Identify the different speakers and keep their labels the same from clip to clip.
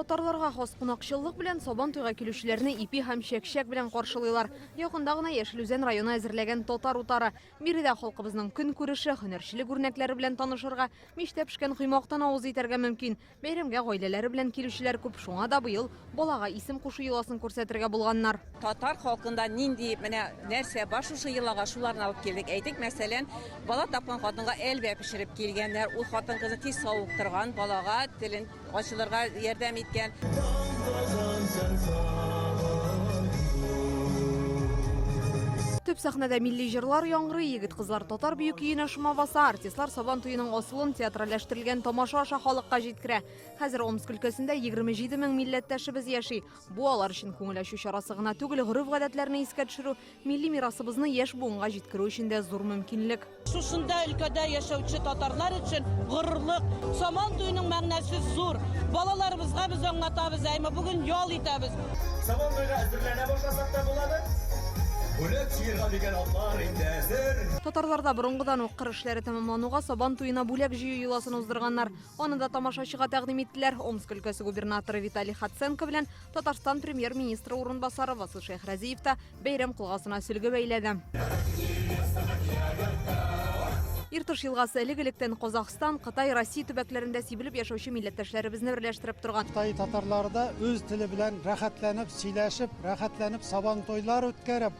Speaker 1: Татарларга хас кунакчыллык белән Сабан туйга килүчеләрне ипи һәм чәкчәк белән каршылыйлар. Якында гына Яшелүзән районы әзерләгән татар утары. Биредә халкыбызның көн күреше, һөнәрчелек үрнәкләре белән танышырга, мичтә пешкән кыймактан авыз итәргә мөмкин. Бәйрәмгә гаиләләре белән килүчеләр күп, шуңа да быел балага исем кушу йоласын күрсәтергә булганнар.
Speaker 2: Татар халкында нинди менә нәрсә бар шушы йылага шуларны алып килдек. Әйтик, мәсәлән, бала тапкан хатынга әлбә пешереп килгәннәр, ул хатын кызы тиз савыктырган, балага телен ачылырга ярдәм иткән.
Speaker 1: Төп сәхнәдә милли җырлар яңгырый, егет-кызлар татар бию көенә шома баса, артистлар Сабан туеның асылын театральләштерелгән тамаша аша халыкка җиткерә. Хәзер Омск өлкәсендә 27 мең милләттәшебез яши. Бу алар өчен күңел ачу чарасы гына түгел, гореф-гадәтләрне искә төшерү, милли мирасыбызны яшь буынга җиткерү өчен дә зур мөмкинлек.
Speaker 3: Шушында өлкәдә яшәүче татарлар өчен горурлык, Сабан туеның мәгънәсе зур. Балаларыбызга без аңлатабыз, әйме бүген ял итәбез.
Speaker 4: Сабан туйга әзерләнә башласак та буладыр.
Speaker 1: Татарларда борынгыдан ук кыр эшләре тәмамлануга Сабан туена бүләк җыю йоласын уздырганнар. Аны да тамашачыга тәкъдим иттеләр. Омск өлкәсе губернаторы Виталий Хатценко белән Татарстан премьер-министры урынбасары Васил Шәйхрәзиев та бәйрәм кылгасына сөлге бәйләде. Иртыш елгасы элек-электән Казахстан, Кытай, Россия төбәкләрендә сибелеп яшәүче милләттәшләребезне берләштереп торган.
Speaker 5: Кытай татарларда үз теле белән рәхәтләнеп сөйләшеп, рәхәтләнеп Сабан туйлар үткәреп,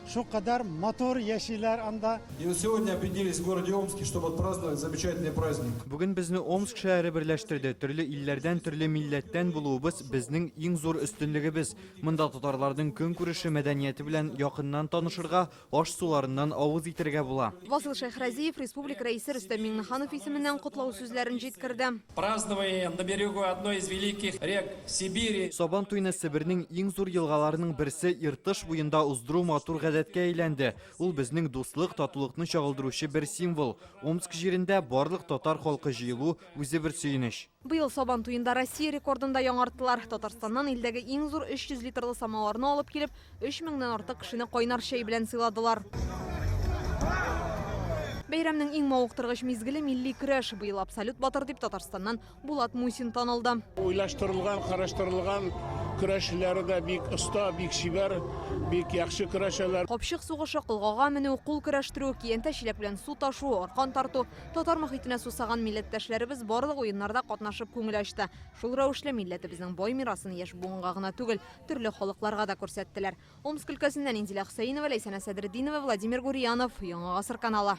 Speaker 5: шу кадәр мотор яшиләр анда.
Speaker 6: И вот сегодня объединились в городе Омске, чтобы отпраздновать замечательный праздник.
Speaker 7: Бүген безне Омск шәһәре берләштерде. Төрле илләрдән, төрле милләттән булуыбыз безнең иң зур өстенлегебез. Монда татарларның көн күреше, мәдәнияте белән якыннан танышырга, аш суларыннан авыз итәргә була.
Speaker 1: Васил Шәйхрәзиев республика рәисе Рөстәм Миңнеханов исеменнән котлау сүзләрен җиткерде.
Speaker 8: Празднование на берегу одной из великих рек Сибири.
Speaker 7: Сабан туйны Себернең иң зур елгаларының берсе Иртыш буенда уздыру матур гадәткә әйләнде. Ул безнең дуслык, татулыкны чагылдыручы бер символ. Омск җирендә барлык татар халкы җыелу үзе бер сөенеч.
Speaker 1: Быел Сабан туенда Россия рекордында яңартылар. Татарстаннан илдәге иң зур 300 литрлы самаварны алып килеп, 3000-нән артык кешене кайнар чәй белән сыйладылар. Бәйрәмнең иң мавыктыргыч мизгеле милли көрәш. Быел абсолют батыр дип Татарстаннан Булат Мусин танылды.
Speaker 9: Уйлаштырылган, караштырылган көрәшчеләре дә бик оста, бик шибәр, бик яхшы көрәшәләр.
Speaker 1: Капчык сугышы, кылгага менү, кул көрәштерү, киянтә чиләк белән су ташу, аркан тарту, татар мөхитенә сусаган милләттәшләребез барлык уеннарда катнашып күңел ачты. Шул рәвешле милләтебезнең бай мирасын яшь буынга гына түгел, төрле халыкларга да күрсәттеләр. Омск өлкәсеннән Инзилә Хөсәенова, Ләйсәнә Сәдретдинова, Владимир Гурьянов, Яңа гасыр каналы.